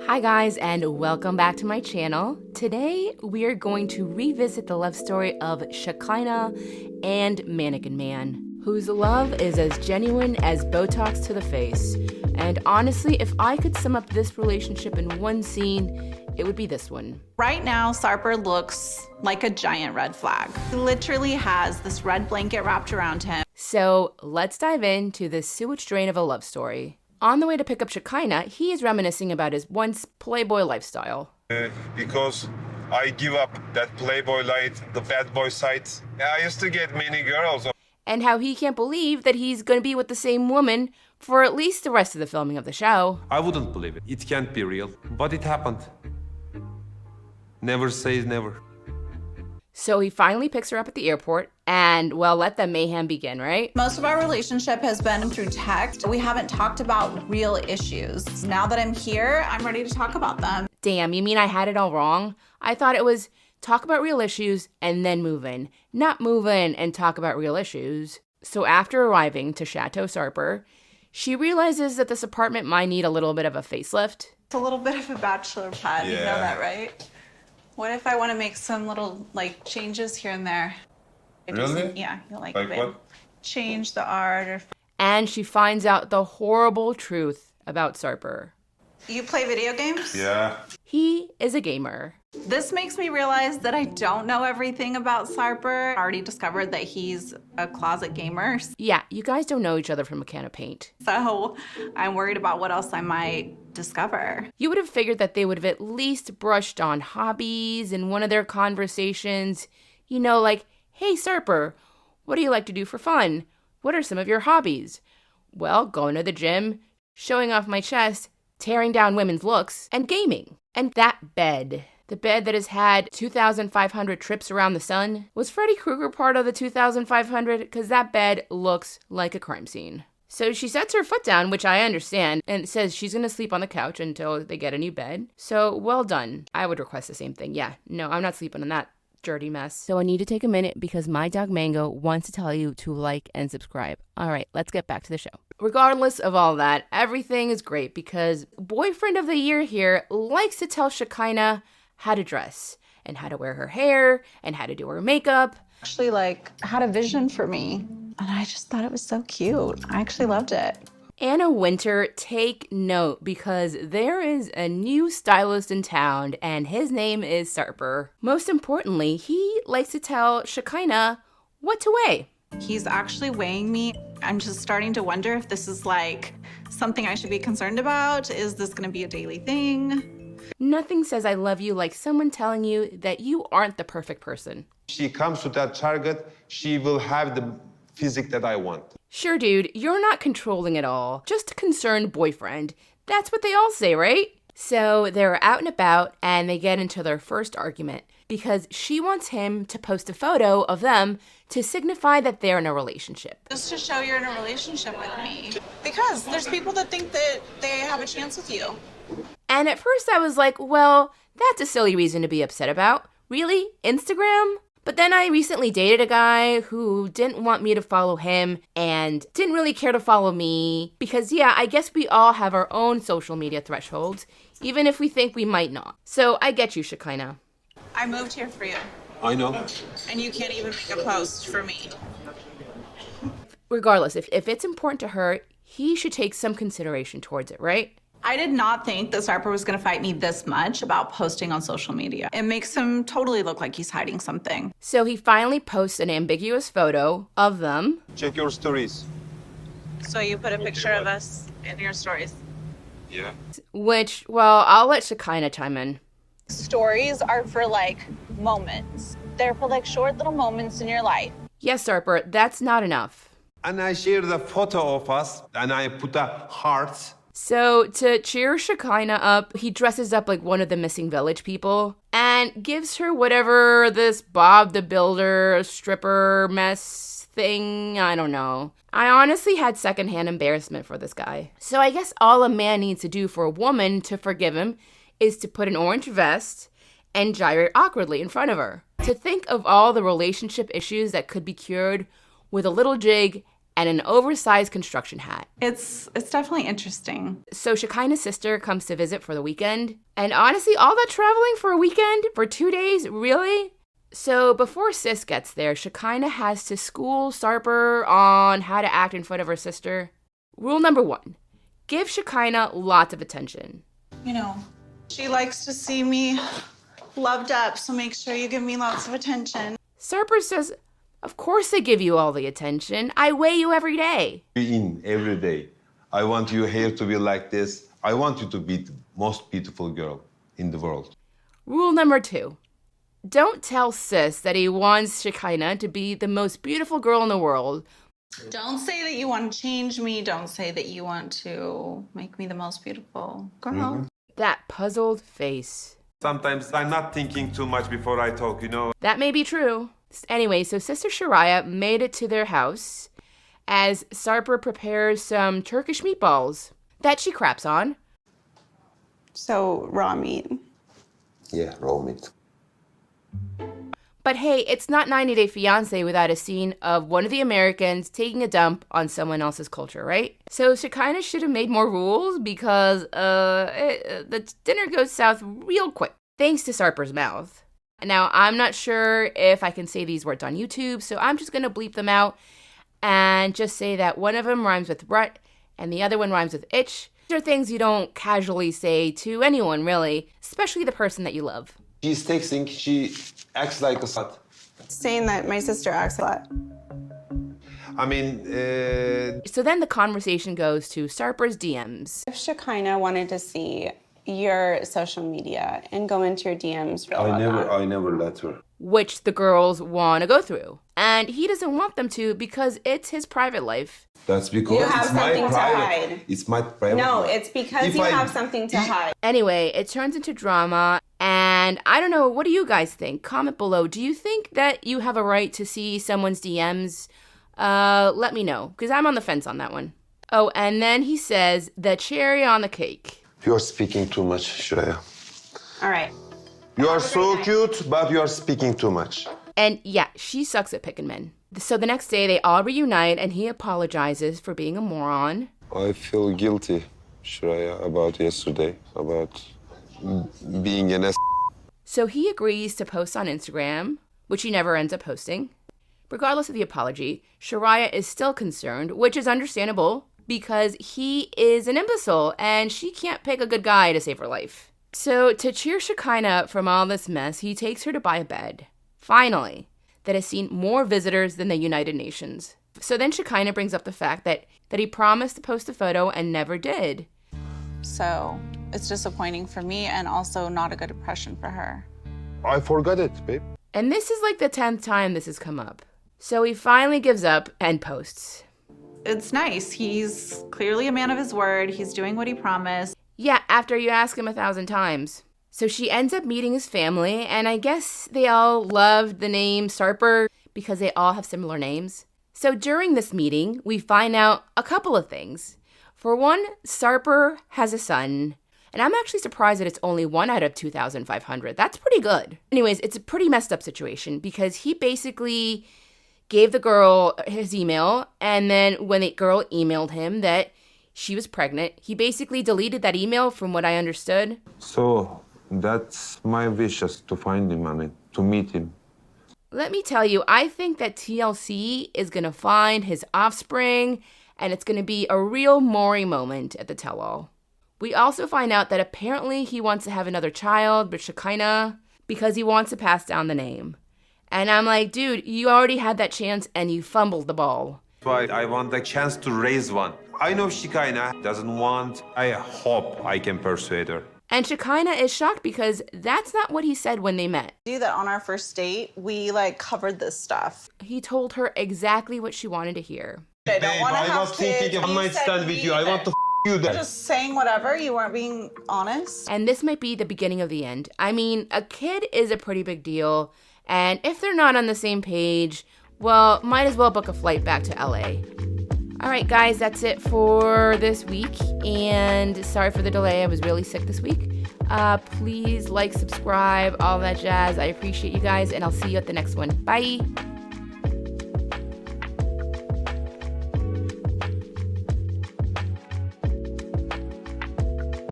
Hi guys, and welcome back to my channel. Today we are going to revisit the love story of Shekinah and Mannequin Man, whose love is as genuine as Botox to the face. And honestly, if I could sum up this relationship in one scene, it would be this one. Right now, Sarper looks like a giant red flag. He literally has this red blanket wrapped around him. So let's dive into this sewage drain of a love story. On the way to pick up Shekinah, he is reminiscing about his once playboy lifestyle. Because I give up that playboy life, the bad boy side. I used to get many girls. And how he can't believe that he's going to be with the same woman for at least the rest of the filming of the show. I wouldn't believe it. It can't be real. But it happened. Never say never. So he finally picks her up at the airport and, well, let the mayhem begin, right? Most of our relationship has been through text. We haven't talked about real issues. Now that I'm here, I'm ready to talk about them. Damn, you mean I had it all wrong? I thought it was talk about real issues and then move in, not move in and talk about real issues. So after arriving to Chateau Sarper, she realizes that this apartment might need a little bit of a facelift. It's a little bit of a bachelor pad, You know that, right? What if I want to make some little, changes here and there? Really? Yeah, you'll like Like it. what? Change the art or... And she finds out the horrible truth about Sarper. You play video games? Yeah. He is a gamer. This makes me realize that I don't know everything about Sarper. I already discovered that he's a closet gamer. Yeah, you guys don't know each other from a can of paint. So I'm worried about what else I might discover. You would have figured that they would have at least brushed on hobbies in one of their conversations. You know, like, hey, Sarper, what do you like to do for fun? What are some of your hobbies? Well, going to the gym, showing off my chest, tearing down women's looks, and gaming. And that bed, the bed that has had 2,500 trips around the sun, was Freddy Krueger part of the 2,500? Because that bed looks like a crime scene. So she sets her foot down, which I understand, and says she's going to sleep on the couch until they get a new bed. So well done. I would request the same thing. Yeah, no, I'm not sleeping on that dirty mess. So I need to take a minute because my dog Mango wants to tell you to like and subscribe. All right, let's get back to the show. Regardless of all that, everything is great because boyfriend of the year here likes to tell Shekinah how to dress and how to wear her hair and how to do her makeup. Actually, had a vision for me. And I just thought it was so cute. I actually loved it. Anna Winter, take note because there is a new stylist in town and his name is Sarper. Most importantly, he likes to tell Shekinah what to weigh. He's actually weighing me. I'm just starting to wonder if this is something I should be concerned about. Is this gonna be a daily thing? Nothing says I love you like someone telling you that you aren't the perfect person. She comes to that target, she will have the physique that I want. Sure, dude, you're not controlling at all. Just a concerned boyfriend. That's what they all say, right? So they're out and about and they get into their first argument because she wants him to post a photo of them to signify that they're in a relationship. Just to show you're in a relationship with me. Because there's people that think that they have a chance with you. And at first I was like, well, that's a silly reason to be upset about. Really? Instagram? But then I recently dated a guy who didn't want me to follow him and didn't really care to follow me because, yeah, I guess we all have our own social media thresholds, even if we think we might not. So I get you, Shekinah. I moved here for you. I know. And you can't even make a post for me. Regardless, if it's important to her, he should take some consideration towards it, right? I did not think that Sarper was going to fight me this much about posting on social media. It makes him totally look like he's hiding something. So he finally posts an ambiguous photo of them. Check your stories. So you put a picture of us in your stories? Yeah. Which, well, I'll let Shekinah chime in. Stories are for moments. They're for short little moments in your life. Yes, Sarper, that's not enough. And I share the photo of us and I put a heart. So to cheer Shekinah up, he dresses up like one of the missing village people and gives her whatever this Bob the Builder stripper mess thing, I don't know. I honestly had secondhand embarrassment for this guy. So I guess all a man needs to do for a woman to forgive him is to put an orange vest and gyrate awkwardly in front of her. To think of all the relationship issues that could be cured with a little jig and an oversized construction hat. It's definitely interesting. So Shekinah's sister comes to visit for the weekend. And honestly, all that traveling for a weekend? For 2 days? Really? So before Sis gets there, Shekinah has to school Sarper on how to act in front of her sister. Rule number 1, give Shekinah lots of attention. You know, she likes to see me loved up, so make sure you give me lots of attention. Sarper says, of course I give you all the attention. I weigh you every day. Be in every day. I want your hair to be like this. I want you to be the most beautiful girl in the world. Rule number 2, don't tell Sis that he wants Shekinah to be the most beautiful girl in the world. Don't say that you want to change me. Don't say that you want to make me the most beautiful girl. Mm-hmm. That puzzled face. Sometimes I'm not thinking too much before I talk, you know. That may be true. Anyway, so Sister Shariah made it to their house as Sarper prepares some Turkish meatballs that she craps on. So, raw meat. Yeah, raw meat. But hey, it's not 90 Day Fiance without a scene of one of the Americans taking a dump on someone else's culture, right? So Shekinah should have made more rules because the dinner goes south real quick, thanks to Sarper's mouth. Now, I'm not sure if I can say these words on YouTube, so I'm just going to bleep them out and just say that one of them rhymes with rut and the other one rhymes with itch. These are things you don't casually say to anyone, really, especially the person that you love. She's texting, she acts like a slut. Saying that my sister acts a lot. I mean, So then the conversation goes to Sarper's DMs. If Shekinah wanted to see your social media and go into your DMs, I never let her. Which the girls want to go through. And he doesn't want them to because it's his private life. That's because You have it's my something to private. hide. It's my private. No, life. it's because If you I- have something to hide. Anyway, it turns into drama. And I don't know, what do you guys think? Comment below. Do you think that you have a right to see someone's DMs? Let me know, because I'm on the fence on that one. Oh, and then he says, the cherry on the cake. You're speaking too much, Shreya. All right. You are so cute, but you are speaking too much. And yeah, she sucks at picking men. So the next day, they all reunite, and he apologizes for being a moron. I feel guilty, Shreya, about yesterday, about being an ass. So he agrees to post on Instagram, which he never ends up posting. Regardless of the apology, Shariah is still concerned, which is understandable because he is an imbecile and she can't pick a good guy to save her life. So to cheer Shekinah up from all this mess, he takes her to buy a bed, finally, that has seen more visitors than the United Nations. So then Shekinah brings up the fact that he promised to post a photo and never did. So it's disappointing for me and also not a good impression for her. I forgot it, babe. And this is like the 10th time this has come up. So he finally gives up and posts. It's nice. He's clearly a man of his word. He's doing what he promised. Yeah, after you ask him 1,000 times. So she ends up meeting his family, and I guess they all loved the name Sarper because they all have similar names. So during this meeting, we find out a couple of things. For one, Sarper has a son, and I'm actually surprised that it's only 1 out of 2,500. That's pretty good. Anyways, it's a pretty messed up situation because he basically gave the girl his email, and then when the girl emailed him that she was pregnant, he basically deleted that email from what I understood. So that's my wish, just to find him, I mean, to meet him. Let me tell you, I think that TLC is going to find his offspring, and it's going to be a real Maury moment at the tell-all. We also find out that apparently he wants to have another child with Shekinah because he wants to pass down the name. And I'm like, dude, you already had that chance and you fumbled the ball. That's why I want a chance to raise one. I know Shekinah doesn't want. I hope I can persuade her. And Shekinah is shocked because that's not what he said when they met. Do that on our first date. We covered this stuff. He told her exactly what she wanted to hear. I don't want to have kids. I might stand with you. I want to you there. Just saying whatever. You weren't being honest. And this might be the beginning of the end. I mean, a kid is a pretty big deal. And if they're not on the same page, well, might as well book a flight back to LA. All right, guys, that's it for this week. And sorry for the delay. I was really sick this week. Please like, subscribe, all that jazz. I appreciate you guys, and I'll see you at the next one. Bye.